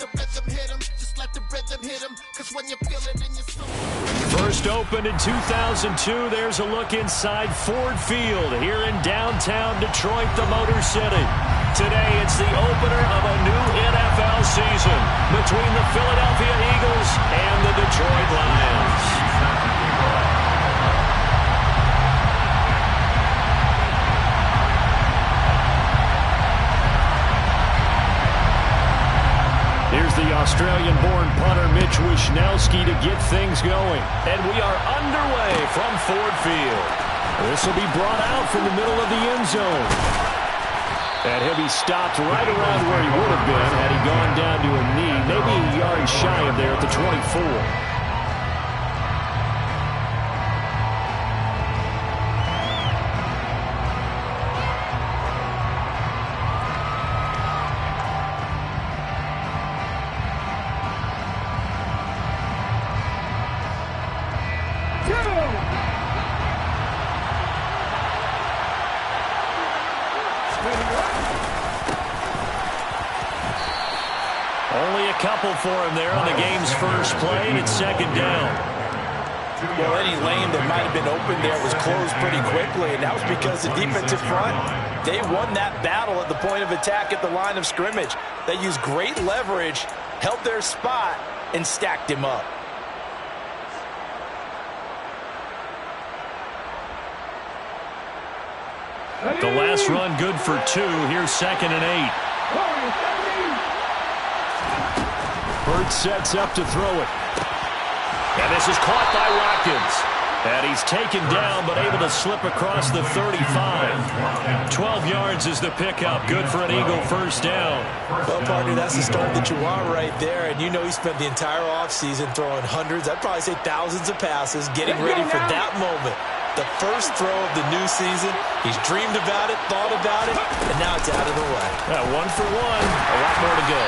the rhythm hit him. Just let the rhythm hit him. Cause when you feel it in your soul. First opened in 2002. There's a look inside Ford Field here in downtown Detroit, the Motor City. Today, it's the opener of a new NFL season between the Philadelphia Eagles and the Detroit Lions. Here's the Australian-born punter Mitch Wishnowsky to get things going. And we are underway from Ford Field. This will be brought out from the middle of the end zone. And he'll be stopped right around where he would have been had he gone down to a knee, maybe a yard shy of there at the 24. Only a couple for him there on the game's first play, and it's second down. Well, any lane that might have been open there was closed pretty quickly, and that was because the defensive front, they won that battle at the point of attack at the line of scrimmage. They used great leverage, held their spot, and stacked him up. The last run good for 2. Here's 2nd and 8. Hurts sets up to throw it. And this is caught by Watkins. And he's taken down but able to slip across the 35. 12 yards is the pickup. Good for an Eagle first down. Well, partner, that's the start that you want right there. And you know he spent the entire offseason throwing hundreds, I'd probably say thousands of passes, getting ready for that moment. The first throw of the new season. He's dreamed about it, thought about it, and now it's out of the way. 1 for 1. A lot more to go.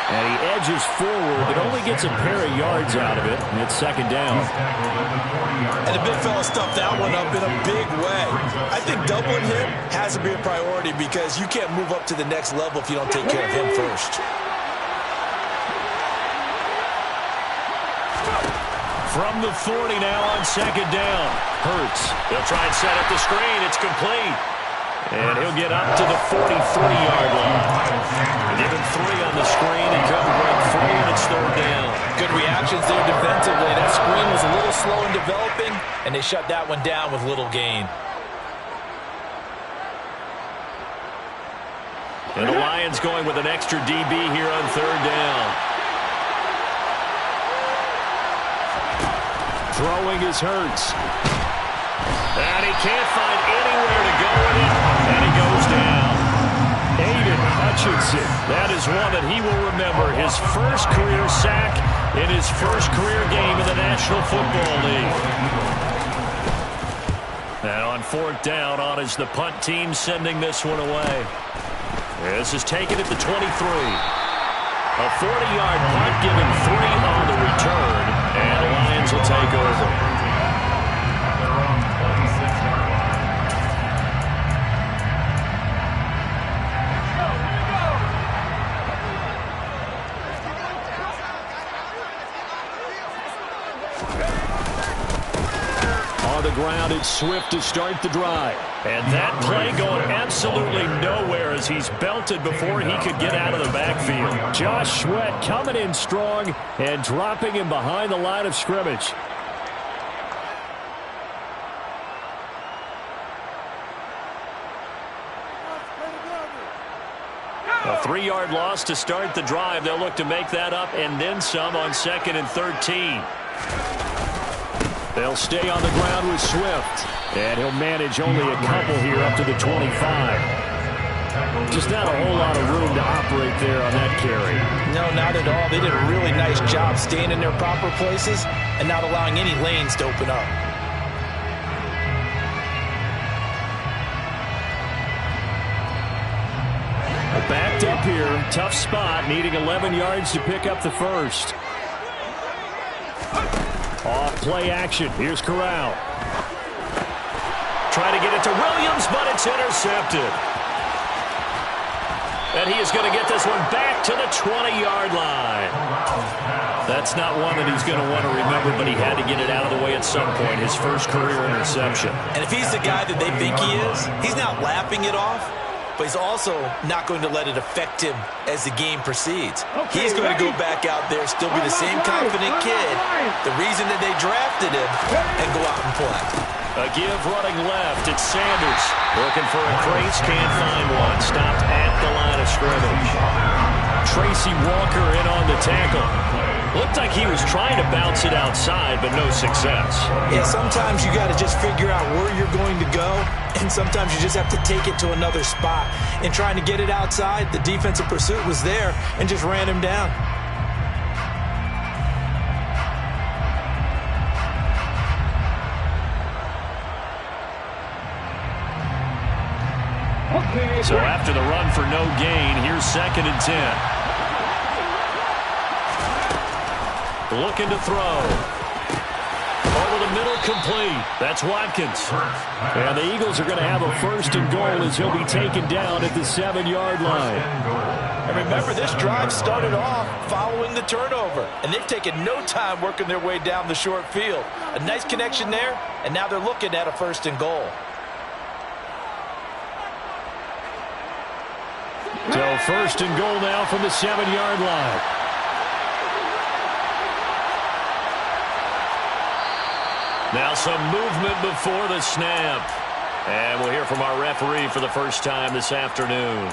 And he edges forward, but only gets a pair of yards out of it, and it's second down. And the big fella stuffed that one up in a big way. I think doubling him has to be a priority because you can't move up to the next level if you don't take care of him first. From the 40 now on second down. Hurts. He'll try and set up the screen. It's complete. And he'll get up to the 43-yard line. Give him 3 on the screen and come break free, and it's third down. Good reactions there defensively. That screen was a little slow in developing, and they shut that one down with little gain. And the Lions going with an extra DB here on third down. Throwing is Hurts. And he can't find anywhere to go with it. And he goes down. Aiden Hutchinson. That is one that he will remember. His first career sack in his first career game in the National Football League. And on fourth down, on is the punt team sending this one away. This is taken at the 23. A 40-yard punt, giving 3 on the return. And the Lions will take over. On the ground, it's Swift to start the drive. And that play going absolutely nowhere as he's belted before he could get out of the backfield. Josh Sweat coming in strong and dropping him behind the line of scrimmage. A 3-yard loss to start the drive. They'll look to make that up and then some on 2nd and 13. They'll stay on the ground with Swift. And he'll manage only a couple here up to the 25. Just not a whole lot of room to operate there on that carry. No, not at all. They did a really nice job staying in their proper places and not allowing any lanes to open up. Backed up here. Tough spot. Needing 11 yards to pick up the first. Off play action. Here's Corral. Trying to get it to Williams, but it's intercepted. And And he is going to get this one back to the 20-yard line. That's not one that he's going to want to remember, but he had to get it out of the way at some point, his first career interception. And if he's the guy that they think he is, he's not laughing it off, but he's also not going to let it affect him as the game proceeds. He's going to go back out there, still be the same confident kid, the reason that they drafted him, and go out and play. A give running left. It's Sanders. Looking for a crease. Can't find one. Stopped at the line of scrimmage. Tracy Walker in on the tackle. Looked like he was trying to bounce it outside, but no success. Yeah, sometimes you got to just figure out where you're going to go, and sometimes you just have to take it to another spot. In trying to get it outside, the defensive pursuit was there and just ran him down. So after the run for no gain, here's 2nd and 10. Looking to throw. Over the middle, complete. That's Watkins. And the Eagles are going to have a 1st and goal as he'll be taken down at the 7-yard line. And remember, this drive started off following the turnover, and they've taken no time working their way down the short field. A nice connection there, and now they're looking at a 1st and goal. So 1st and goal now from the 7-yard line. Now some movement before the snap. And we'll hear from our referee for the first time this afternoon.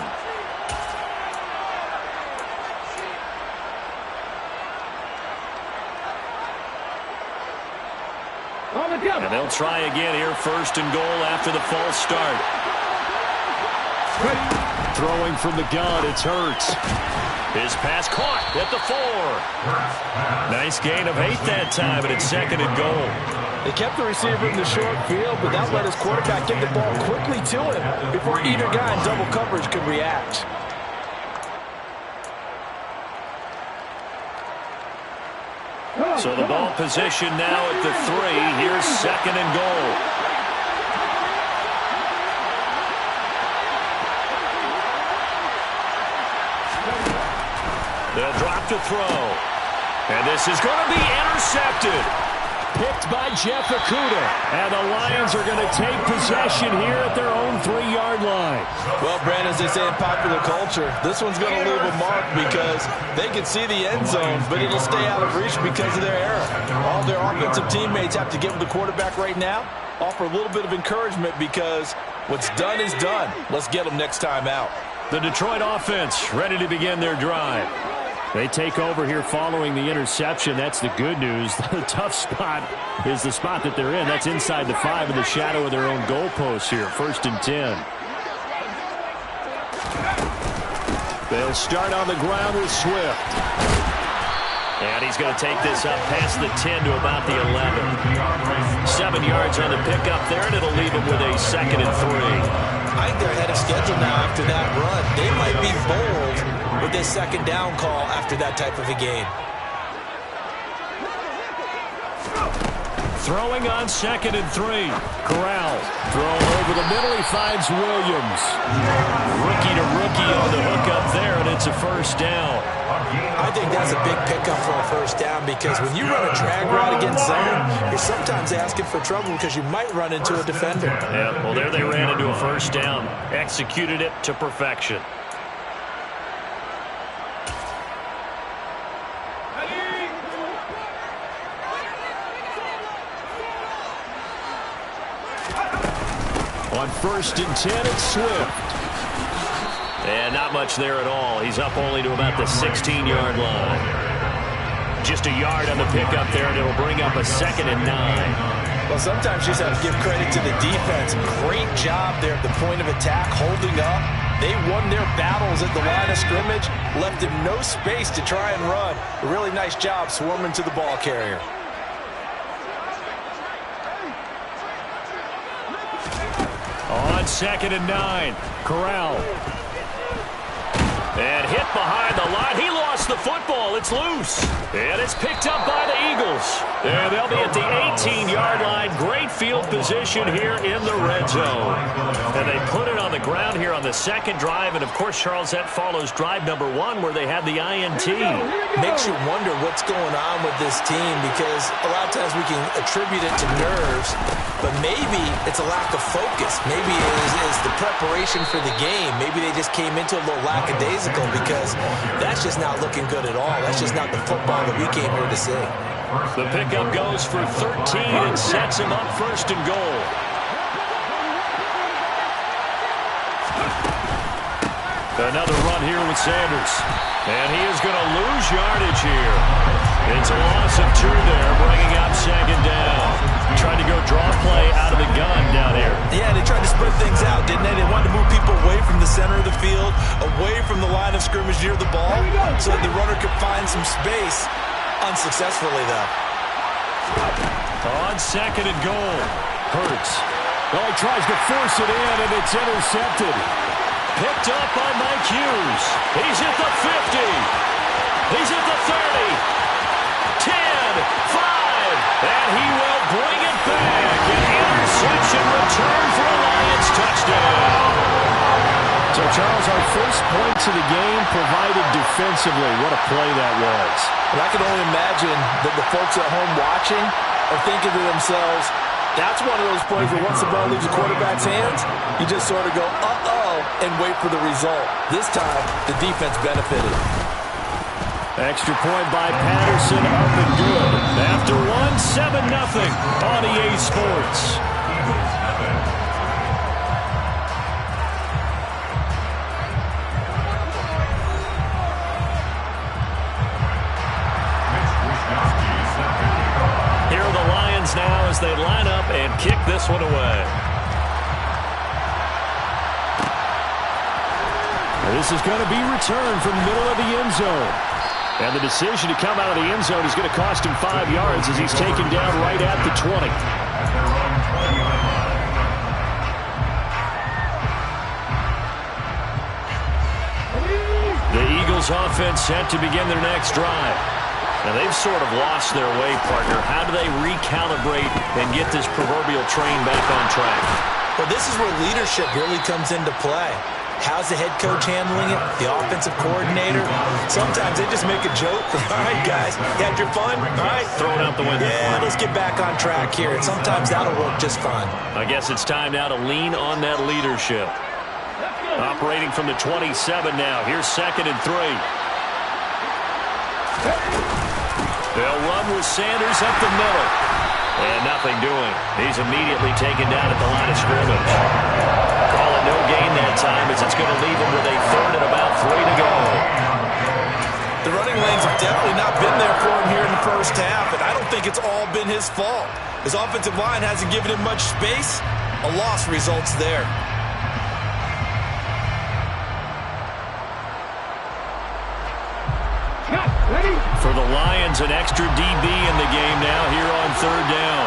And they'll try again here, 1st and goal after the false start. Throwing from the gun, it's Hurts. His pass caught at the 4. Nice gain of 8 that time, and it's 2nd and goal. They kept the receiver in the short field, but that let his quarterback get the ball quickly to him before either guy in double coverage could react. So the ball position now at the 3. Here's 2nd and goal. They'll drop to throw. And this is going to be intercepted. Picked by Jeff Okudah. And the Lions are going to take possession here at their own 3-yard line. Well, Brandon, as they say in popular culture, this one's going to leave a mark because they can see the end zone, but it'll stay out of reach because of their error. All their offensive teammates have to give the quarterback right now, offer a little bit of encouragement because what's done is done. Let's get them next time out. The Detroit offense ready to begin their drive. They take over here following the interception. That's the good news. The tough spot is the spot that they're in. That's inside the 5 in the shadow of their own goalpost here. 1st and 10. They'll start on the ground with Swift. And he's going to take this up past the 10 to about the 11. 7 yards on the pickup there, and it'll leave him with a 2nd and 3. I think they're ahead of schedule now after that run. They might be bold with this 2nd down call after that type of a game. Throwing on 2nd and 3. Corral thrown over the middle. He finds Williams. Rookie to rookie on the hook up there, and it's a 1st down. I think that's a big pickup for a 1st down because when you run a drag route against zone, you're sometimes asking for trouble because you might run into a defender. Yeah, well, there they ran into a 1st down. Executed it to perfection. On 1st and 10, it's Swift. And not much there at all. He's up only to about the 16-yard line. Just a yard on the pickup there, and it'll bring up a 2nd and 9. Well, sometimes you just have to give credit to the defense. Great job there at the point of attack, holding up. They won their battles at the line of scrimmage, left him no space to try and run. A really nice job swarming to the ball carrier. On 2nd and 9, Corral. And hit behind the line. He lost the football ball. It's loose. And it's picked up by the Eagles. And they'll be at the 18-yard line. Great field position here in the red zone. And they put it on the ground here on the second drive. And, of course, Charles, that follows drive number 1 where they had the INT. Makes you wonder what's going on with this team, because a lot of times we can attribute it to nerves, but maybe it's a lack of focus. Maybe it is the preparation for the game. Maybe they just came into a little lackadaisical, because that's just not looking good at all. That's just not the football that we came here to see. The pickup goes for 13 and sets him up first and goal. Another run here with Sanders. And he is going to lose yardage here. It's a loss of 2 there, bringing up second down. Tried to go draw play out of the gun down here. Yeah, they tried to spread things out, didn't they? They wanted to move people away from the center of the field, away from the line of scrimmage near the ball, so that the runner could find some space. Unsuccessfully, though. On second and goal, Hurts. Well, he tries to force it in, and it's intercepted. Picked up by Mike Hughes. He's at the 50. He's at the 30. 10, 5, and he will bring it back. An interception return for a Lions touchdown. So, Charles, our first points of the game provided defensively. What a play that was. And I can only imagine that the folks at home watching are thinking to themselves, that's one of those plays where once the ball leaves the quarterback's hands, you just sort of go, uh-oh, and wait for the result. This time, the defense benefited. Extra point by Patterson, up and good. After 1, 7-0 on EA Sports. Here are the Lions now as they line up and kick this one away. This is going to be returned from the middle of the end zone. And the decision to come out of the end zone is going to cost him 5 yards as he's taken down right at the 20. The Eagles offense set to begin their next drive. Now they've sort of lost their way, partner. How do they recalibrate and get this proverbial train back on track? Well, this is where leadership really comes into play. How's the head coach handling it? The offensive coordinator? Sometimes they just make a joke. All right, guys, you had your fun? All right. Throw it out the window. Yeah, let's get back on track here. And sometimes that'll work just fine. I guess it's time now to lean on that leadership. Operating from the 27 now. Here's 2nd and 3. They'll run with Sanders up the middle. And nothing doing. He's immediately taken down at the line of scrimmage. Call it no gain that time as it's going to leave him with a 3rd and about 3 to go. The running lanes have definitely not been there for him here in the first half, and I don't think it's all been his fault. His offensive line hasn't given him much space. A loss results there. For the Lions, an extra DB in the game now here on 3rd down.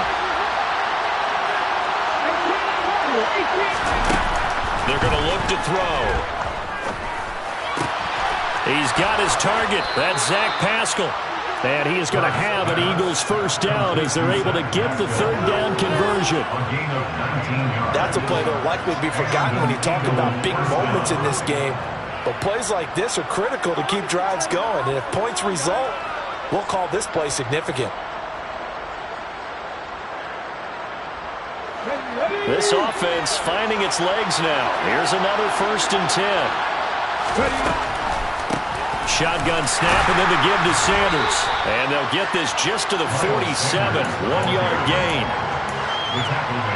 They're going to look to throw. He's got his target. That's Zach Pascal. And he is going to have an Eagles first down as they're able to get the 3rd down conversion. That's a play that will likely be forgotten when you talk about big moments in this game. But plays like this are critical to keep drives going. And if points result, we'll call this play significant. This offense finding its legs now. Here's another 1st and 10. Shotgun snap and then the give to Sanders. And they'll get this just to the 47. 1-yard gain.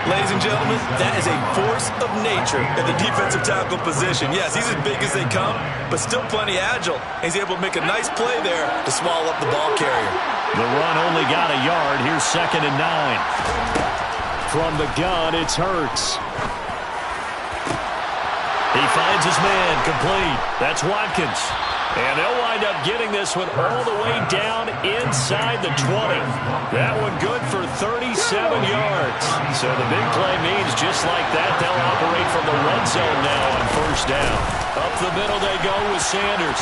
Ladies and gentlemen, that is a force of nature in the defensive tackle position. Yes, he's as big as they come, but still plenty agile. He's able to make a nice play there to swallow up the ball carrier. The run only got a yard. Here's 2nd and 9. From the gun, it's Hurts. He finds his man, complete. That's Watkins. And they'll wind up getting this one all the way down inside the 20. That one good for 37 yards. So the big play means just like that, they'll operate from the red zone now on 1st down. Up the middle they go with Sanders.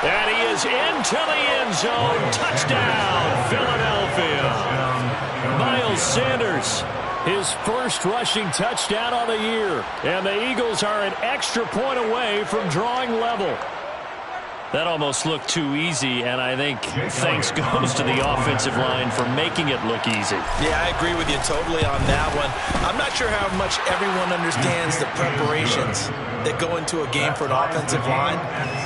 And he is into the end zone. Touchdown, Philadelphia. Miles Sanders, his first rushing touchdown on the year. And the Eagles are an extra point away from drawing level. That almost looked too easy, and I think thanks goes to the offensive line for making it look easy. Yeah, I agree with you totally on that one. I'm not sure how much everyone understands the preparations that go into a game for an offensive line,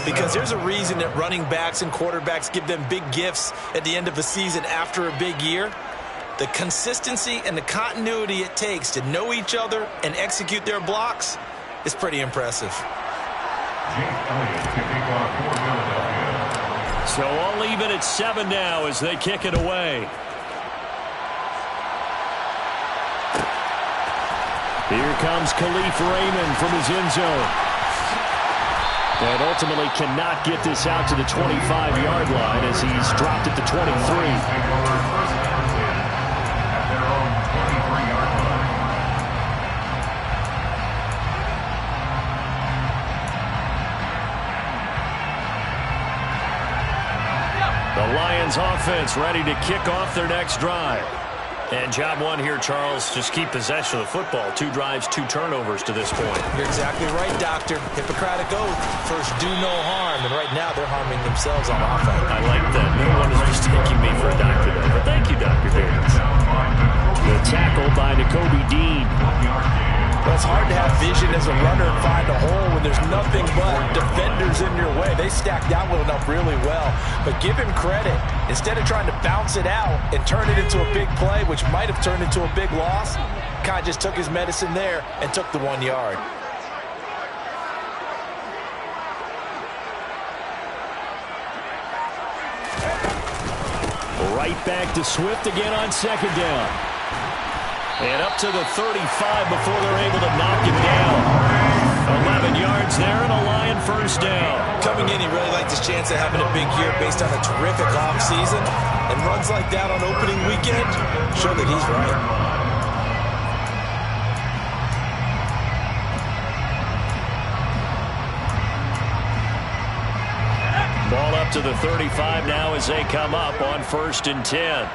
because there's a reason that running backs and quarterbacks give them big gifts at the end of the season after a big year. The consistency and the continuity it takes to know each other and execute their blocks is pretty impressive. So all even at 7 now as they kick it away. Here comes Khalif Raymond from his end zone. And ultimately cannot get this out to the 25-yard line as he's dropped at the 23. The Lions offense ready to kick off their next drive. And job one here, Charles, just keep possession of the football. 2 drives, 2 turnovers to this point. You're exactly right, Doctor. Hippocratic oath. First, do no harm. And right now, they're harming themselves on offense. I like that. No one is mistaking me for a doctor, though. But thank you, Dr. Davis. The tackle by Nakobe Dean. Well, it's hard to have vision as a runner and find a hole when there's nothing but defenders in your way. They stacked that one up really well. But give him credit. Instead of trying to bounce it out and turn it into a big play, which might have turned into a big loss, kind of just took his medicine there and took the 1 yard. Right back to Swift again on 2nd down. And up to the 35 before they're able to knock him down. 11 yards there and a Lion first down. Coming in, he really liked his chance of having a big year based on a terrific offseason. And runs like that on opening weekend show that he's right. Ball up to the 35 now as they come up on 1st and 10.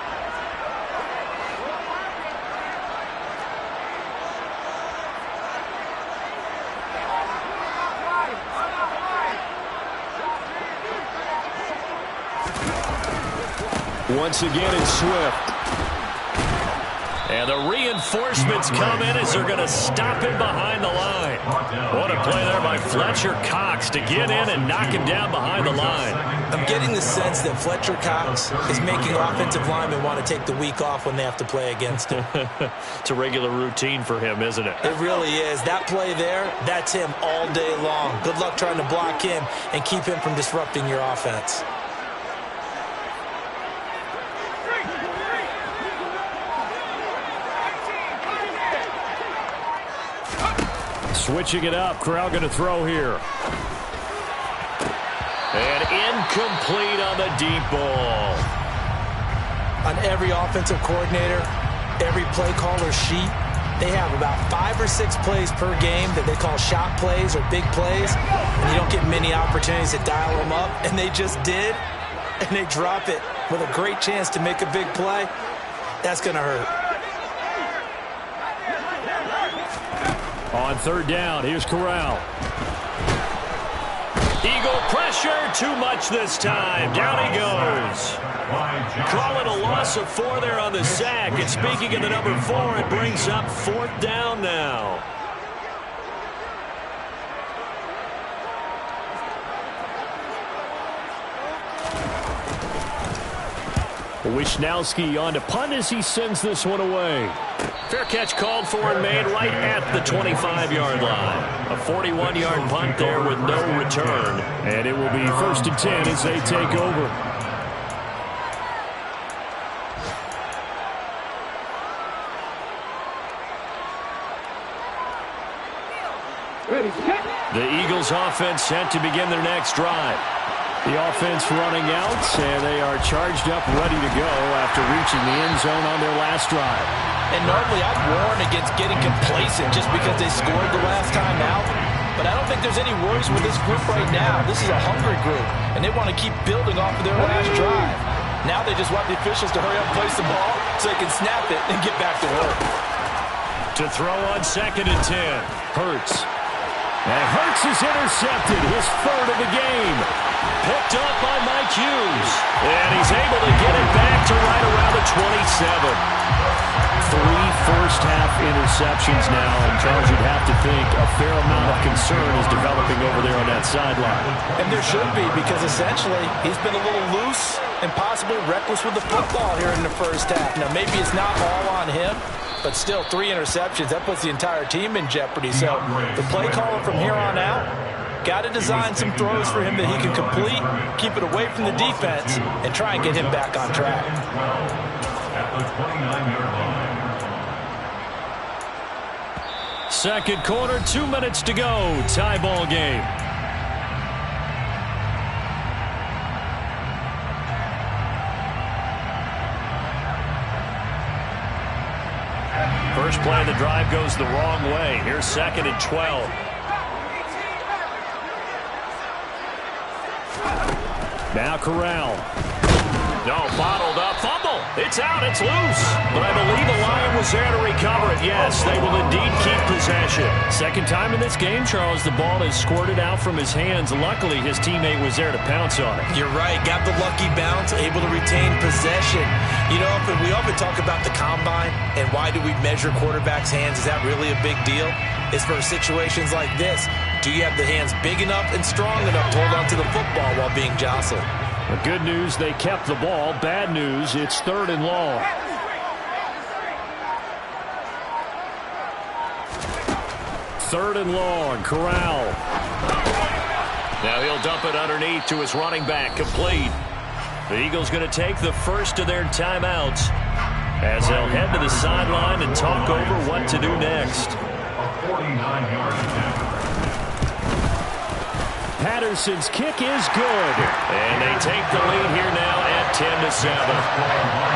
Once again, it's Swift. And the reinforcements come in as they're going to stop him behind the line. What a play there by Fletcher Cox to get in and knock him down behind the line. I'm getting the sense that Fletcher Cox is making offensive linemen want to take the week off when they have to play against him. It's a regular routine for him, isn't it? It really is. That play there, that's him all day long. Good luck trying to block him and keep him from disrupting your offense. Switching it up, Corral going to throw here. And incomplete on the deep ball. On every offensive coordinator, every play caller sheet, they have about 5 or 6 plays per game that they call shot plays or big plays. And you don't get many opportunities to dial them up. And they just did, and they drop it with a great chance to make a big play. That's going to hurt. On 3rd down, here's Corral. Eagle pressure, too much this time. Down he goes. Call it a loss of 4 there on the sack. And speaking of the number 4, it brings up 4th down now. Wishnowski on to punt as he sends this one away. Fair catch called for and made right at the 25-yard line. A 41-yard punt there with no return. And it will be 1st and 10 as they take over. The Eagles offense set to begin their next drive. The offense running out, and they are charged up, ready to go after reaching the end zone on their last drive. And normally I'd warn against getting complacent just because they scored the last time out. But I don't think there's any worries with this group right now. This is a hungry group, and they want to keep building off of their last drive. Now they just want the officials to hurry up and place the ball so they can snap it and get back to work. To throw on 2nd and 10. Hurts. And Hurts is intercepted. His 3rd of the game. Picked up by Mike Hughes. And he's able to get it back to right around the 27. 3 first-half interceptions now. And Charles, you'd have to think a fair amount of concern is developing over there on that sideline. And there should be, because essentially he's been a little loose and possibly reckless with the football here in the first half. Now, maybe it's not all on him, but still 3 interceptions. That puts the entire team in jeopardy. So the play caller from here on out got to design some throws for him that he can complete, keep it away from the defense, and try and get him back on track. At the 29-yard line. Second quarter, 2 minutes to go. Tie ball game. First play of the drive goes the wrong way. Here's 2nd and 12. Now Corral. No, bottled up. Fumble. It's out. It's loose. But I believe the Lion was there to recover it. Yes, they will indeed keep possession. Second time in this game, Charles, the ball is squirted out from his hands. Luckily, his teammate was there to pounce on it. You're right. Got the lucky bounce, able to retain possession. You know, we often talk about the combine and why do we measure quarterbacks' hands. Is that really a big deal? It's for situations like this. Do you have the hands big enough and strong enough to hold on to the football while being jostled? The good news, they kept the ball. Bad news, it's 3rd and long. Third and long, Corral. Now he'll dump it underneath to his running back, complete. The Eagles going to take the first of their timeouts as they'll head to the sideline and talk over what to do next. A 49-yard attempt. Patterson's kick is good. And they take the lead here now at 10-7.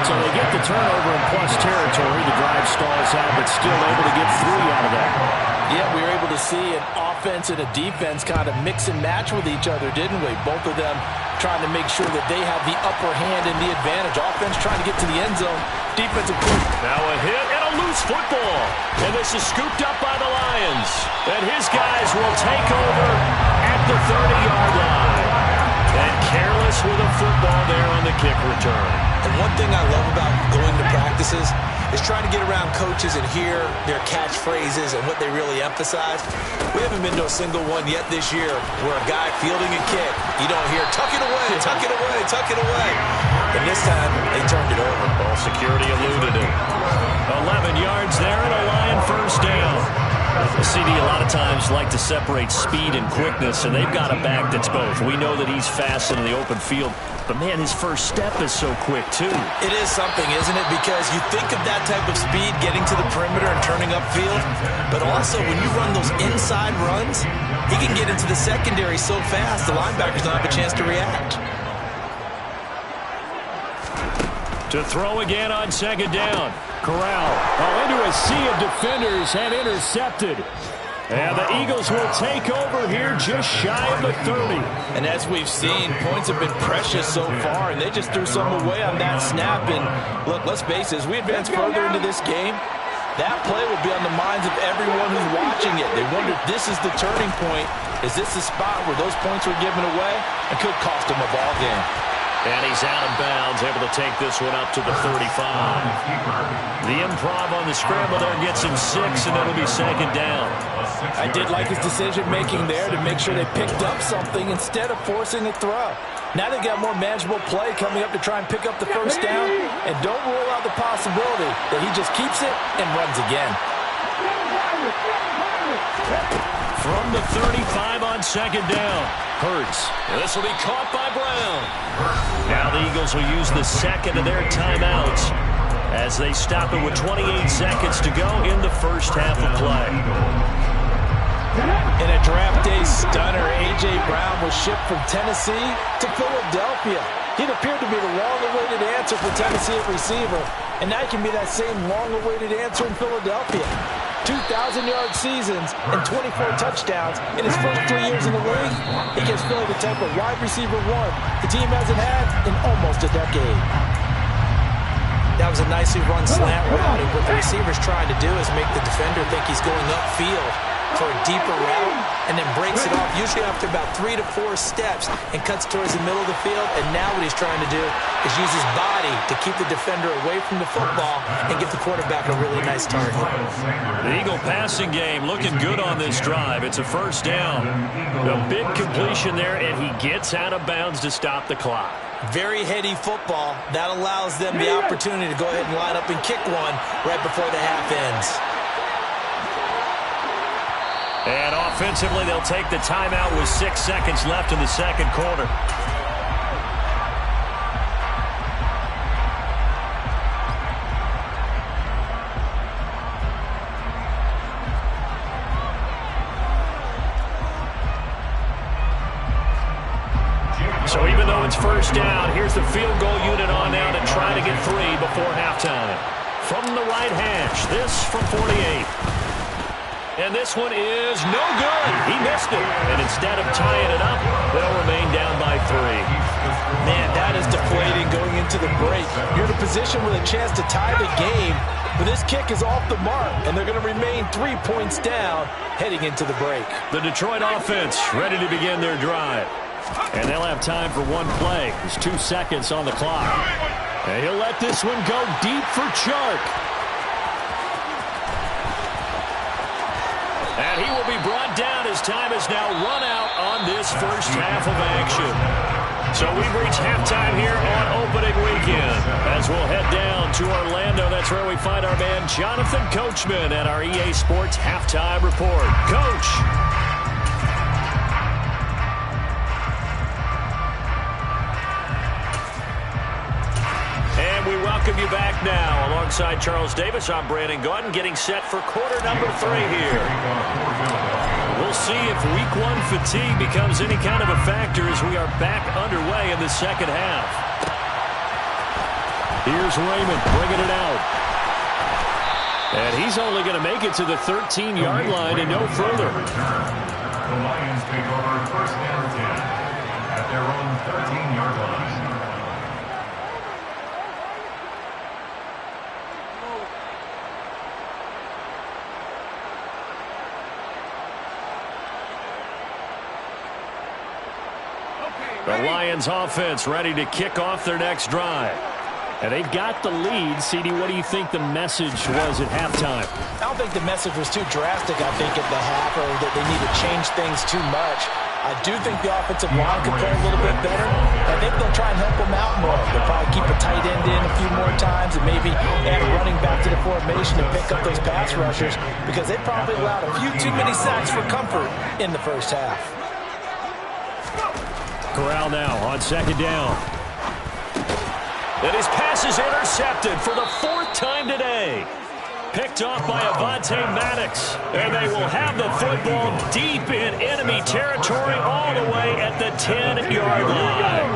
So they get the turnover in plus territory. The drive stalls out, but still able to get 3 out of that. Yeah, we were able to see an offense and a defense kind of mix and match with each other, didn't we? Both of them trying to make sure that they have the upper hand and the advantage. Offense trying to get to the end zone. Defensive push. Now a hit and a loose football. And this is scooped up by the Lions. And his guys will take over at the 30-yard line. And careless with a football there on the kick return. And one thing I love about going to practices is trying to get around coaches and hear their catchphrases and what they really emphasize. We haven't been to a single one yet this year where a guy fielding a kick, you don't hear, tuck it away, tuck it away, tuck it away. And this time, they turned it over. Ball security eluded it. 11 yards there and a Lion first down. The CD a lot of times like to separate speed and quickness, and they've got a back that's both. We know that he's fast in the open field, but man, his first step is so quick too. It is something, isn't it? Because you think of that type of speed getting to the perimeter and turning upfield, but also when you run those inside runs, he can get into the secondary so fast the linebackers don't have a chance to react. To throw again on 2nd down. Corral into a sea of defenders and intercepted. And the Eagles will take over here just shy of the 30. And as we've seen, points have been precious so far, and they just threw some away on that snap. And look, let's face it, as we advance further into this game, that play will be on the minds of everyone who's watching it. They wonder if this is the turning point. Is this the spot where those points were given away and could cost them a ball game? And he's out of bounds, able to take this one up to the 35. The improv on the scramble there gets him 6, and it'll be 2nd down. I did like his decision-making there to make sure they picked up something instead of forcing a throw. Now they got more manageable play coming up to try and pick up the first down, and don't rule out the possibility that he just keeps it and runs again. From the 35 on 2nd down. Hurts. This will be caught by Brown. Now the Eagles will use the second of their timeouts as they stop it with 28 seconds to go in the first half of play. In a draft day stunner, A.J. Brown was shipped from Tennessee to Philadelphia. It appeared to be the long-awaited answer for Tennessee at receiver, and now he can be that same long-awaited answer in Philadelphia. 2,000-yard seasons and 24 touchdowns in his first 3 years in the league. He gives Philly the type of wide receiver one the team hasn't had in almost a decade. That was a nicely run slant route, and what the receiver's trying to do is make the defender think he's going upfield for a deeper route, and then breaks it off, usually after about 3 to 4 steps, and cuts towards the middle of the field. And now what he's trying to do is use his body to keep the defender away from the football and give the quarterback a really nice target. The Eagle passing game looking good on this drive. It's a first down. A big completion there, and he gets out of bounds to stop the clock. Very heady football. That allows them the opportunity to go ahead and line up and kick one right before the half ends. And offensively, they'll take the timeout with 6 seconds left in the second quarter. So even though it's first down, here's the field goal unit on now to try to get 3 before halftime. From the right hash, this from 48. And this one is no good. He missed it. And instead of tying it up, they'll remain down by 3. Man, that is deflating going into the break. You're in a position with a chance to tie the game, but this kick is off the mark, and they're going to remain 3 points down heading into the break. The Detroit offense ready to begin their drive. And they'll have time for one play. There's 2 seconds on the clock. And he'll let this one go deep for Chark. And he will be brought down as time is now run out on this first half of action. So we've reached halftime here on opening weekend. As we'll head down to Orlando, that's where we find our man Jonathan Coachman at our EA Sports Halftime Report. Coach. And we welcome you back now. Alongside Charles Davis, I'm Brandon Gaudin, getting set for quarter number 3 here. We'll see if week 1 fatigue becomes any kind of a factor as we are back underway in the second half. Here's Raymond bringing it out. And he's only going to make it to the 13-yard line and no further. The Lions take over first and 10 at their own 13-yard line. The Lions offense ready to kick off their next drive. And they've got the lead. CD, what do you think the message was at halftime? I don't think the message was too drastic, I think, at the half, or that they need to change things too much. I do think the offensive line could play a little bit better. I think they'll try and help them out more. They'll probably keep a tight end in a few more times and maybe add a running back to the formation and pick up those pass rushers, because they probably allowed a few too many sacks for comfort in the first half. Corral now on second down. And his pass is intercepted for the 4th time today. Picked off by Avonte Maddox. And they will have the football deep in enemy territory all the way at the 10-yard line.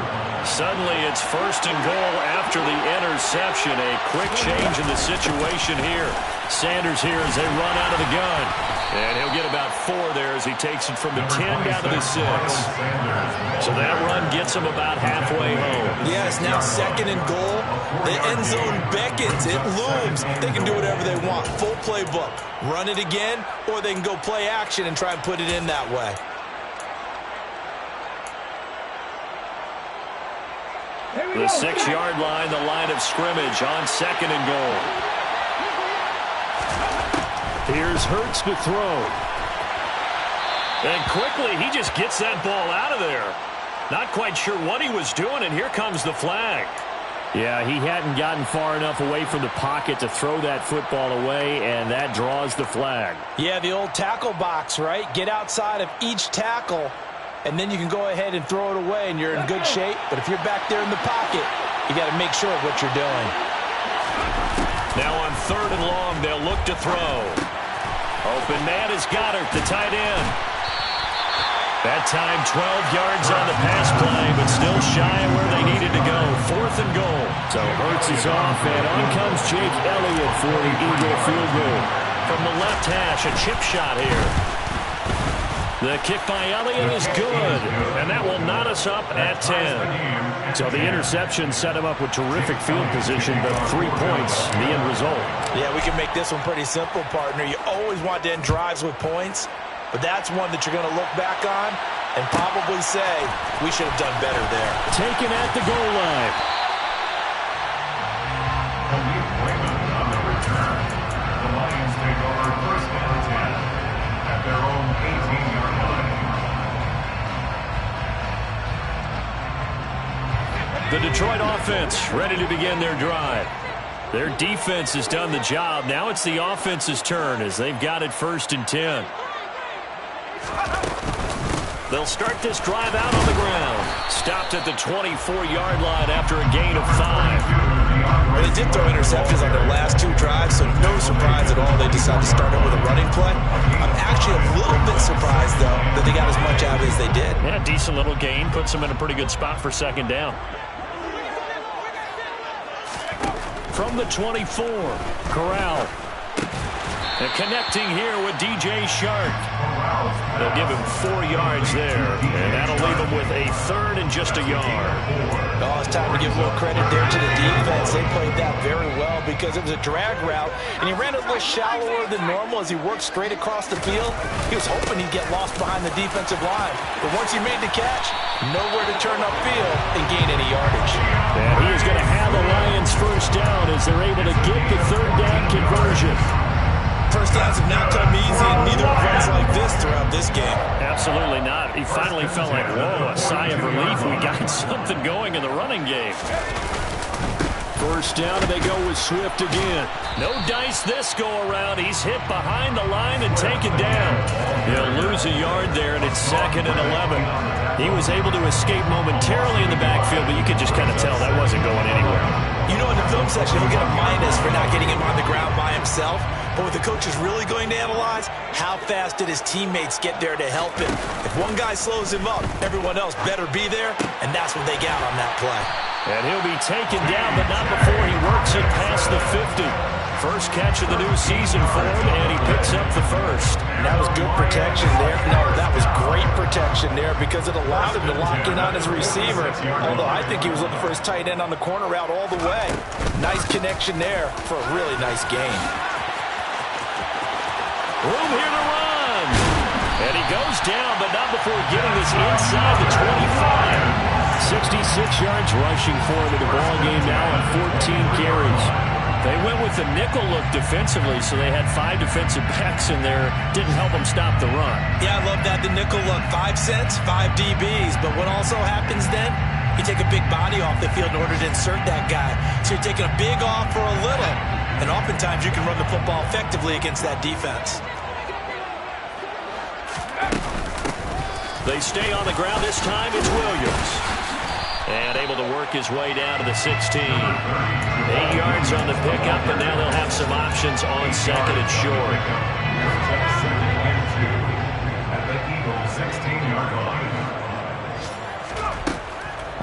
Suddenly it's 1st and goal after the interception. A quick change in the situation here. Sanders here as they run out of the gun. And he'll get about 4 there as he takes it from the 10 down to the 6. So that run gets him about halfway home. Yes, now 2nd and goal. The end zone beckons. It looms. They can do whatever they want. Full playbook. Run it again, or they can go play action and try and put it in that way. The 6-yard line, the line of scrimmage on 2nd and goal. Here's Hurts to throw. And quickly, he just gets that ball out of there. Not quite sure what he was doing, and here comes the flag. Yeah, he hadn't gotten far enough away from the pocket to throw that football away, and that draws the flag. Yeah, the old tackle box, right? Get outside of each tackle, and then you can go ahead and throw it away, and you're in good shape. But if you're back there in the pocket, you got to make sure of what you're doing. Now on 3rd and long, they'll look to throw. Open man is Goddard, the tight end. That time 12 yards on the pass play, but still shy of where they needed to go. 4th and goal. So Hurts is off, and on comes Jake Elliott for the Eagle field goal. From the left hash, a chip shot here. The kick by Elliott is good, and that will knot us up at 10. So the interception set him up with terrific field position, but 3 points, the end result. Yeah, we can make this one pretty simple, partner. You always want to end drives with points, but that's one that you're going to look back on and probably say, we should have done better there. Taken at the goal line. On the return, the Lions take over first down 10 at their own 18-yard line. The Detroit offense ready to begin their drive. Their defense has done the job. Now it's the offense's turn as they've got it first and 10. They'll start this drive out on the ground. Stopped at the 24-yard line after a gain of 5. Well, they did throw interceptions on their last 2 drives, so no surprise at all they decided to start it with a running play. I'm actually a little bit surprised, though, that they got as much out as they did. Yeah, decent little gain. Puts them in a pretty good spot for second down. From the 24, Corral. And connecting here with DJ Shark. They'll give him 4 yards there, and that'll leave him with a 3rd and just a yard. Oh, it's time to give a little credit there to the defense. They played that very well because it was a drag route, and he ran a little shallower than normal as he worked straight across the field. He was hoping he'd get lost behind the defensive line, but once he made the catch, nowhere to turn upfield and gain any yardage. And he is going to have the Lions first down as they're able to get the 3rd down conversion. First downs have not come easy, and neither have runs like this throughout this game. Absolutely not. He finally felt like, whoa, a sigh of relief. We got something going in the running game. First down, and they go with Swift again. No dice this go-around. He's hit behind the line and taken down. He'll lose a yard there, and it's 2nd and 11. He was able to escape momentarily in the backfield, but you could just kind of tell that wasn't going anywhere. You know, in the film section, he'll get a minus for not getting him on the ground by himself. But what the coach is really going to analyze, how fast did his teammates get there to help him? If one guy slows him up, everyone else better be there, and that's what they got on that play. And he'll be taken down, but not before he works it past the 50. First catch of the new season for him, and he picks up the 1st. And that was good protection there. No, that was great protection there because it allowed him to lock in on his receiver. Although I think he was looking for his tight end on the corner route all the way. Nice connection there for a really nice gain. Room here to run. And he goes down, but not before getting this inside the 25. 66 yards rushing for him in the ball game now on 14 carries. They went with the nickel look defensively, so they had 5 defensive backs in there. Didn't help them stop the run. Yeah, I love that, the nickel look. 5 cents, 5 DBs. But what also happens then, you take a big body off the field in order to insert that guy. So you're taking a big off for a little. And oftentimes you can run the football effectively against that defense. They stay on the ground this time. It's Williams. And able to work his way down to the 16. 8 yards on the pickup, and now they'll have some options on 2nd and short. At the Eagles' 16-yard line.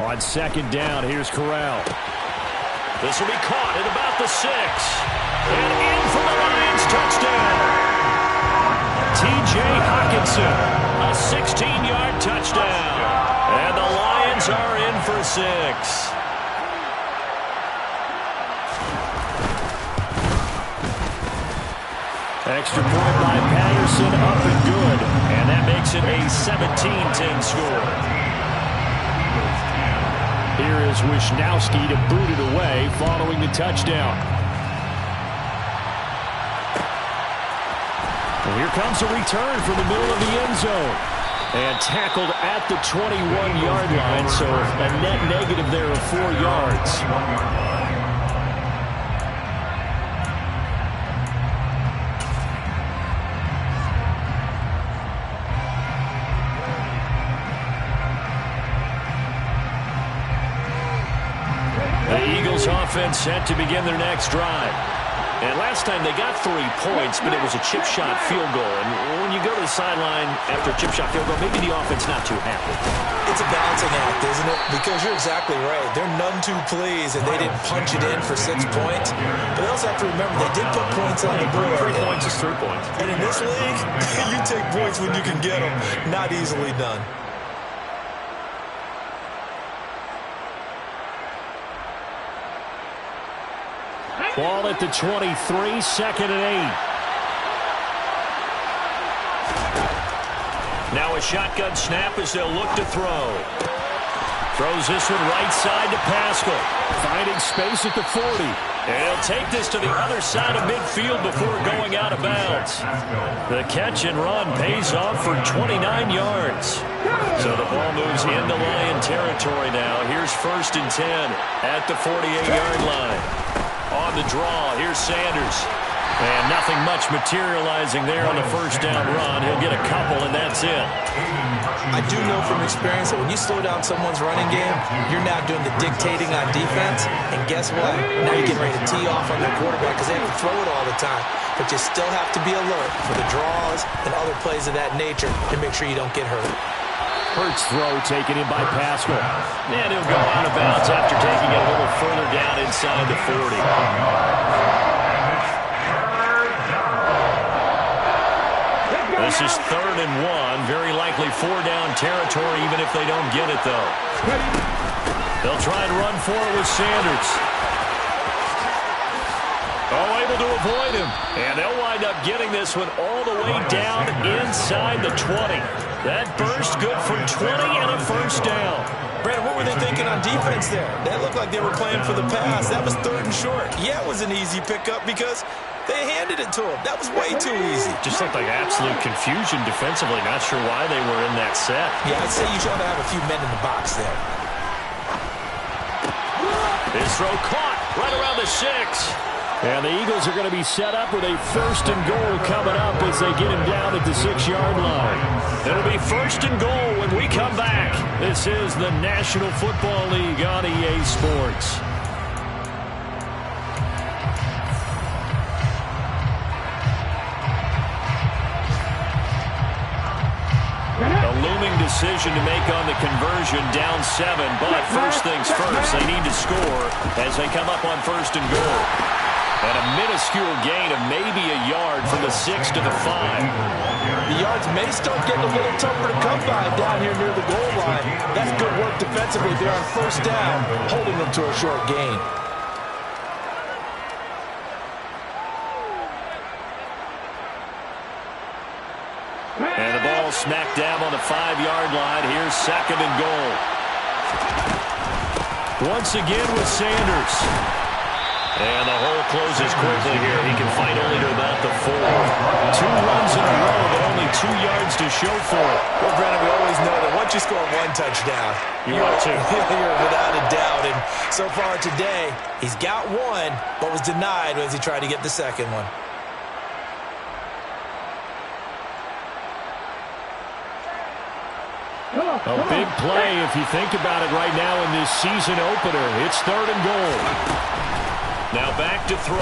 On 2nd down, here's Corral. This will be caught at about the 6. And in for the Lions touchdown. T.J. Hockenson, a 16-yard touchdown. And the Lions are in for 6. Extra point by Patterson, up and good. And that makes it a 17-10 score. Here is Wisnowski to boot it away following the touchdown. Well, here comes a return from the middle of the end zone. And tackled at the 21-yard line, so a net negative there of 4 yards. The Eagles offense set to begin their next drive. And last time they got 3 points, but it was a chip shot field goal. And when you go to the sideline after a chip shot field goal, maybe the offense not too happy. It's a balancing act, isn't it? Because you're exactly right. They're none too pleased that they didn't punch it in for 6 points. But they also have to remember they did put points on the board. 3 points is 3 points. And in this league, you take points when you can get them. Not easily done. Ball at the 23, 2nd and 8. Now a shotgun snap as they'll look to throw. Throws this one right side to Pascal. Finding space at the 40. And he'll take this to the other side of midfield before going out of bounds. The catch and run pays off for 29 yards. So the ball moves into Lion territory now. Here's 1st and 10 at the 48-yard line. On the draw, here's Sanders. And nothing much materializing there on the 1st down run. He'll get a couple, and that's it. I do know from experience that when you slow down someone's running game, you're now doing the dictating on defense. And guess what? Now you're getting ready to tee off on their quarterback because they have to throw it all the time. But you still have to be alert for the draws and other plays of that nature to make sure you don't get hurt. Hurts throw taken in by Pascal. And he'll go out of bounds after taking it a little further down inside the 40. This is 3rd and 1. Very likely 4-down territory even if they don't get it, though. They'll try and run for it with Sanders. Oh, able to avoid him. And they'll wind up getting this one all the way down inside the 20. That burst good for 20 and a 1st down. Brandon, what were they thinking on defense there? That looked like they were playing for the pass. That was 3rd and short. Yeah, it was an easy pickup because they handed it to him. That was way too easy. Just looked like absolute confusion defensively. Not sure why they were in that set. Yeah, I'd say you should have a few men in the box there. This throw caught right around the 6. And the Eagles are going to be set up with a 1st and goal coming up as they get him down at the 6-yard line. It'll be 1st and goal when we come back. This is the National Football League on EA Sports. A looming decision to make on the conversion, down 7. But first things first, they need to score as they come up on 1st and goal. And a minuscule gain of maybe a yard from the 6 to the 5. The yards may start getting a little tougher to come by down here near the goal line. That's good work defensively there on 1st down, holding them to a short gain. And the ball smack dab on the 5-yard line. Here's 2nd and goal. Once again with Sanders. And the hole closes quickly here. He can fight only to about the 4. 2 runs in a row, but only 2 yards to show for it. Well, Brandon, we always know that once you score 1 touchdown, you're without a doubt. And so far today, he's got 1, but was denied as he tried to get the 2nd one. A big play if you think about it right now in this season opener. It's 3rd and goal. Now back to throw.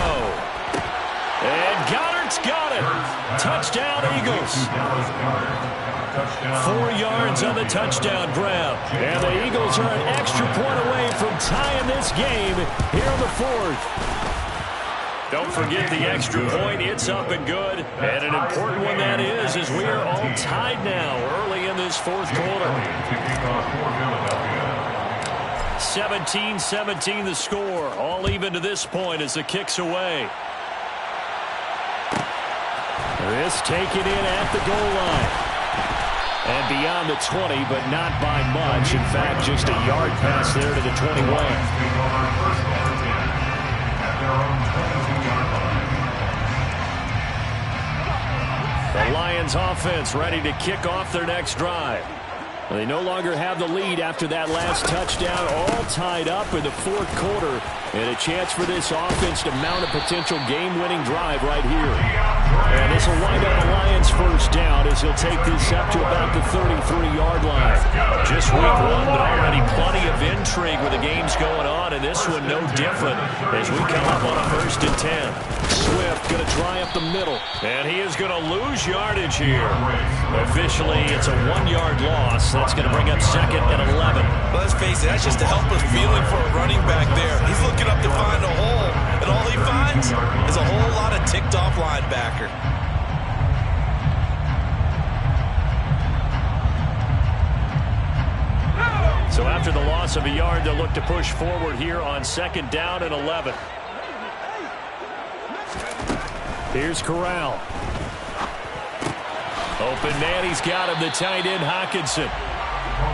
And Goddard's got it. Touchdown, Eagles. 4 yards on the touchdown grab. And the Eagles are an extra point away from tying this game here in the 4th. Don't forget the extra point. It's up and good. And an important one that is, as we are all tied now early in this 4th quarter. 17-17 the score. All even to this point as the kick's away. This taken in at the goal line. And beyond the 20, but not by much. In fact, just a yard pass there to the 21. The Lions offense ready to kick off their next drive. They no longer have the lead after that last touchdown, all tied up in the 4th quarter. And a chance for this offense to mount a potential game-winning drive right here. And this will wind up the Lions' 1st down as he'll take this up to about the 33-yard line. just week one, but already plenty of intrigue with the games going on, and this one no different as we come up on a 1st and 10. Swift going to try up the middle, and he is going to lose yardage here. Officially, it's a 1-yard loss. That's going to bring up 2nd and 11. Well, let's face it, that's just a helpless feeling for a running back there. He's looking up to find a hole, and all he finds is a whole lot of ticked-off linebacker. So after the loss of a yard, they'll look to push forward here on 2nd down and 11. Here's Corral. Open man, he's got him, the tight end Hockenson.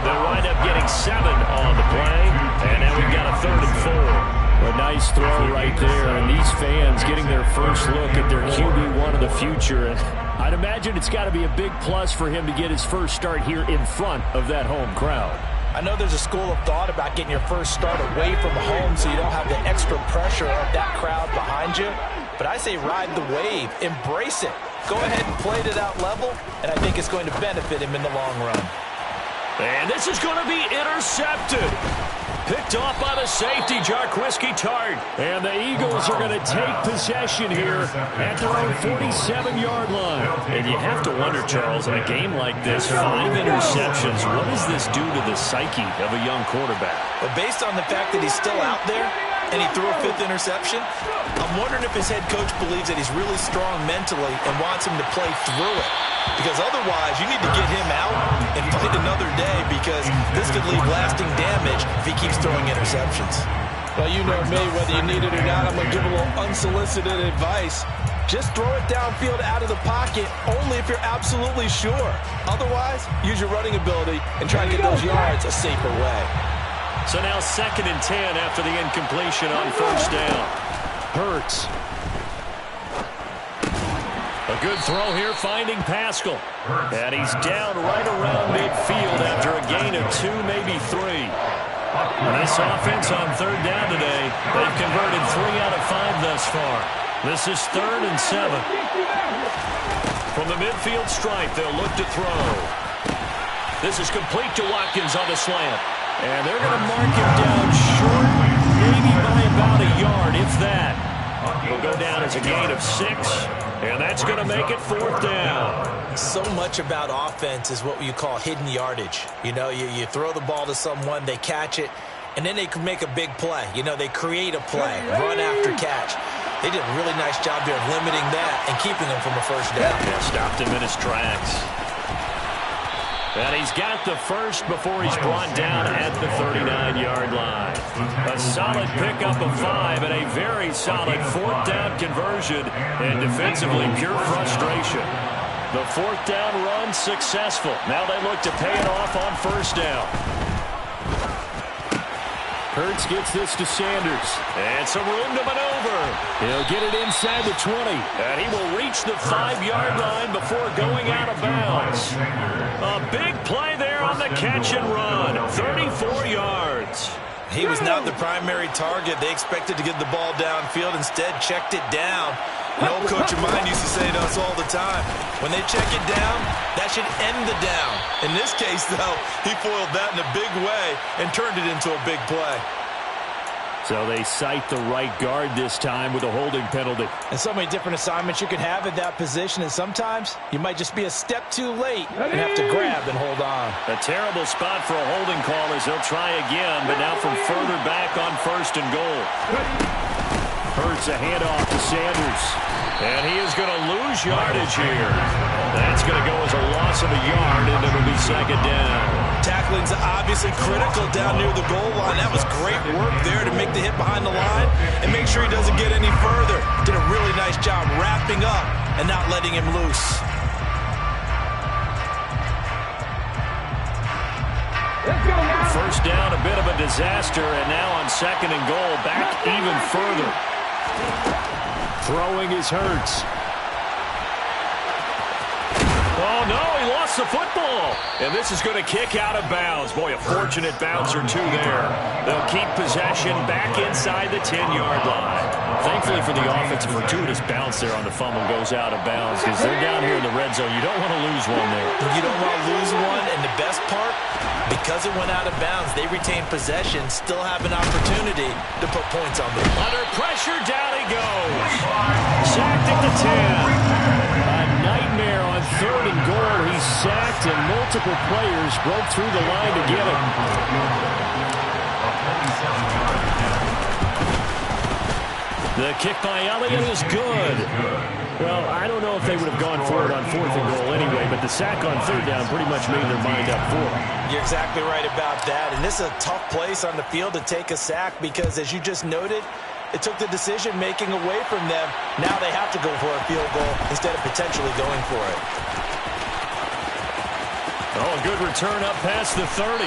They'll wind up getting 7 on the play, and now we've got a 3rd and 4. A nice throw right there, and these fans getting their first look at their QB1 of the future. And I'd imagine it's got to be a big plus for him to get his first start here in front of that home crowd. I know there's a school of thought about getting your first start away from home so you don't have the extra pressure of that crowd behind you. But I say ride the wave. Embrace it. Go ahead and play to that level, and I think it's going to benefit him in the long run. And this is going to be intercepted. Picked off by the safety, Jarquiski Tart. And the Eagles are going to take possession here at their own 47-yard line. And you have to wonder, Charles, in a game like this, 5 interceptions, what does this do to the psyche of a young quarterback? But based on the fact that he's still out there and he threw a 5th interception, I'm wondering if his head coach believes that he's really strong mentally and wants him to play through it. Because otherwise, you need to get him out and fight another day, because this could leave lasting damage if he keeps throwing interceptions. Well, you know me, whether you need it or not, I'm going to give a little unsolicited advice. Just throw it downfield out of the pocket only if you're absolutely sure. Otherwise, use your running ability and try to get those yards a safer way. So now 2nd and 10 after the incompletion on 1st down. Hurts. A good throw here, finding Pascal. And he's down right around midfield after a gain of 2, maybe 3. This offense on 3rd down today, they've converted 3 out of 5 thus far. This is 3rd and 7. From the midfield stripe, they'll look to throw. This is complete to Watkins on the slant. And they're going to mark him down short, maybe by about a yard, if that. He'll go down as a gain of 6, and that's going to make it 4th down. So much about offense is what you call hidden yardage. You know, you throw the ball to someone, they catch it, and then they can make a big play. You know, they create a play, run after catch. They did a really nice job there of limiting that and keeping him from a 1st down. Yeah, stopped him in his tracks. And he's got the first before he's brought down at the 39-yard line. A solid pickup of 5 and a very solid 4th down conversion, and defensively pure frustration. The 4th down run successful. Now they look to pay it off on 1st down. Hurts gets this to Sanders. And some room to maneuver. He'll get it inside the 20. And he will reach the 5-yard line before going out of bounds. A big play there on the catch and run. 34 yards. He was not the primary target. They expected to get the ball downfield. Instead, checked it down. An old coach of mine used to say to us all the time, when they check it down, that should end the down. In this case, though, he foiled that in a big way and turned it into a big play. So they cite the right guard this time with a holding penalty. And so many different assignments you can have at that position, and sometimes you might just be a step too late and have to grab and hold on. A terrible spot for a holding call as they'll try again, but now from further back on 1st and goal. Hurts a handoff to Sanders. And he is going to lose yardage here. That's going to go as a loss of a yard, and it'll be 2nd down. Tackling's obviously critical down near the goal line. That was great work there to make the hit behind the line and make sure he doesn't get any further. Did a really nice job wrapping up and not letting him loose. First down, a bit of a disaster, and now on 2nd and goal, back even further. Throwing his Hurts. Oh, no, he lost the football. And this is going to kick out of bounds. Boy, a fortunate bounce or 2 there. They'll keep possession back inside the 10-yard line. Thankfully for the offense, a fortuitous bounce there on the fumble goes out of bounds because they're down here in the red zone. You don't want to lose one there. You don't want to lose one, and the best part, the because it went out of bounds, they retained possession, still have an opportunity to put points on them. Under pressure, down he goes. Sacked at the 10. A nightmare on 3rd and goal. He's sacked, and multiple players broke through the line to get him. The kick by Elliott is good. Well, I don't know if they would have gone for it on 4th and goal anyway, but the sack on 3rd down pretty much made their mind up for it. You're exactly right about that, and this is a tough place on the field to take a sack because, as you just noted, it took the decision-making away from them. Now they have to go for a field goal instead of potentially going for it. Oh, a good return up past the 30.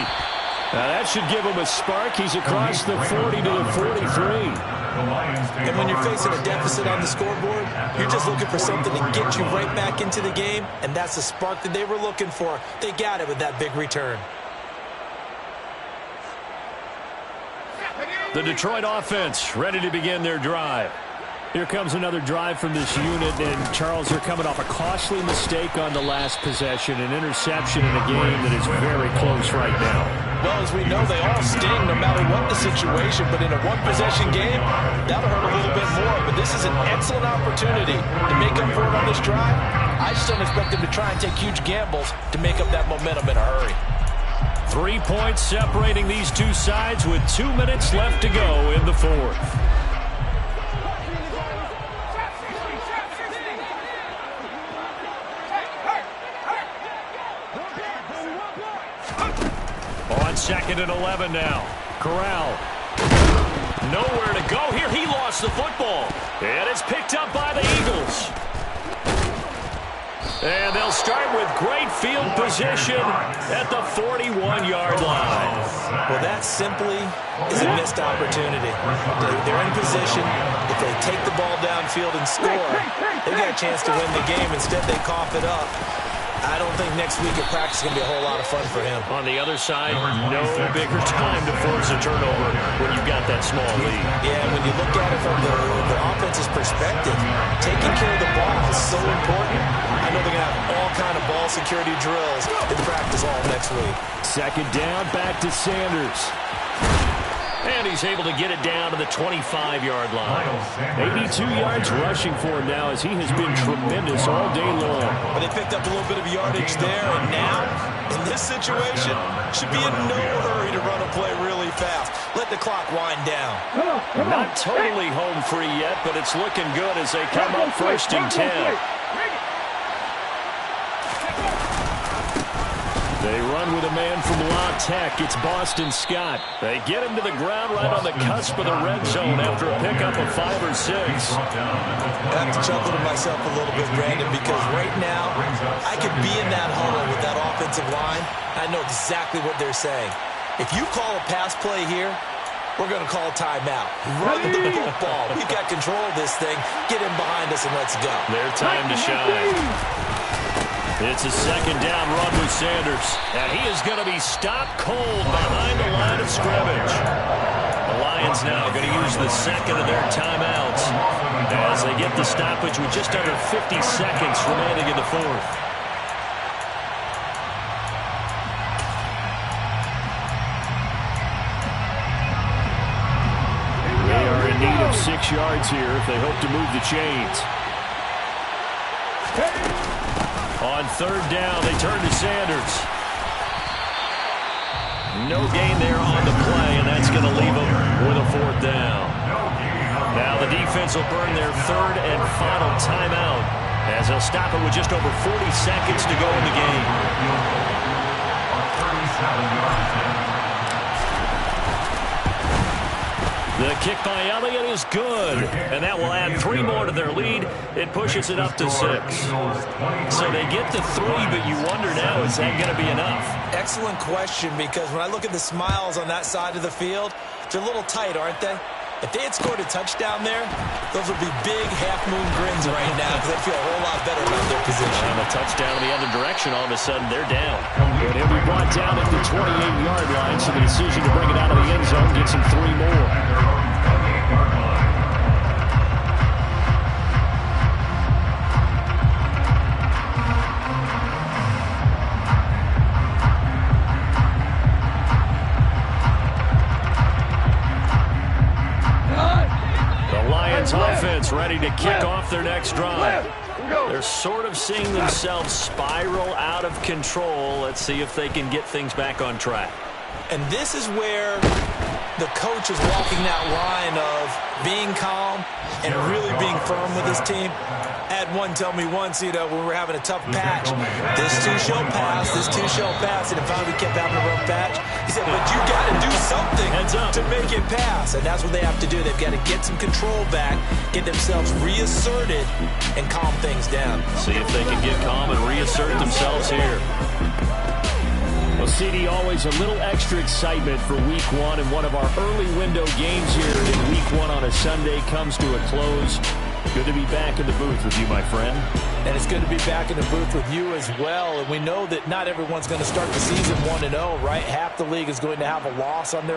Now that should give him a spark. He's across the 40 to the 43. And when you're facing a deficit on the scoreboard, you're just looking for something to get you right back into the game, and that's the spark that they were looking for. They got it with that big return. The Detroit offense ready to begin their drive. Here comes another drive from this unit, and Charles, they're coming off a costly mistake on the last possession, an interception in a game that is very close right now. Well, as we know, they all sting no matter what the situation, but in a one-possession game, that'll hurt a little bit more. But this is an excellent opportunity to make up for it on this drive. I just don't expect them to try and take huge gambles to make up that momentum in a hurry. 3 points separating these two sides with 2 minutes left to go in the 4th. On 2nd and 11 now. Corral. Nowhere to go here. He lost the football. And it's picked up by the Eagles. And they'll start with great field position at the 41-yard line. Well, that simply is a missed opportunity. They're in position. If they take the ball downfield and score, they got a chance to win the game. Instead, they cough it up. I don't think next week at practice is going to be a whole lot of fun for him. On the other side, no bigger time to force a turnover when you've got that small lead. Yeah, when you look at it from the offense's perspective, taking care of the ball is so important. I know they're going to have all kind of ball security drills in practice all next week. 2nd down, back to Sanders. And he's able to get it down to the 25-yard line. 82 yards rushing for him now as he has been tremendous all day long. But they picked up a little bit of yardage there, and now, in this situation, should be in no hurry to run a play really fast. Let the clock wind down. Not totally home free yet, but it's looking good as they come up 1st and 10. They run with a man from La Tech. It's Boston Scott. They get him to the ground right on the cusp of the red zone after a pickup of 5 or 6. I have to chuckle to myself a little bit, Brandon, because right now I could be in that huddle with that offensive line. I know exactly what they're saying. If you call a pass play here, we're going to call a timeout. Run the football. We've got control of this thing. Get in behind us and let's go. Their time to shine. It's a 2nd down run with Sanders. And he is going to be stopped cold behind the line of scrimmage. The Lions now going to use the 2nd of their timeouts as they get the stoppage with just under 50 seconds remaining in the 4th. They are in need of 6 yards here if they hope to move the chains. On 3rd down, they turn to Sanders. No gain there on the play, and that's going to leave them with a 4th down. Now the defense will burn their 3rd and final timeout as they'll stop it with just over 40 seconds to go in the game. The kick by Elliott is good, and that will add 3 more to their lead. It pushes it up to 6. So they get to 3, but you wonder now, is that going to be enough? Excellent question, because when I look at the smiles on that side of the field, they're a little tight, aren't they? If they had scored a touchdown there, those would be big half-moon grins right now because they feel a whole lot better about their position. And a touchdown in the other direction, all of a sudden they're down. And he'll be brought down at the 28-yard line, so the decision to bring it out of the end zone gets him 3 more. Gets ready to kick off their next drive. They're sort of seeing themselves spiral out of control. Let's see if they can get things back on track. And this is where the coach is walking that line of being calm and really being firm with his team. I had one tell me once, when we were having a tough patch, this too shall pass, this too shall pass, and finally we kept having a rough patch. He said, but you got to do something to make it pass, and that's what they have to do. They've got to get some control back, get themselves reasserted, and calm things down. See if they can get calm and reassert themselves here. Well, CD, always a little extra excitement for Week 1, and one of our early window games here in Week 1 on a Sunday comes to a close. Good to be back in the booth with you, my friend. And it's good to be back in the booth with you as well. And we know that not everyone's going to start the season 1-0, right? Half the league is going to have a loss on their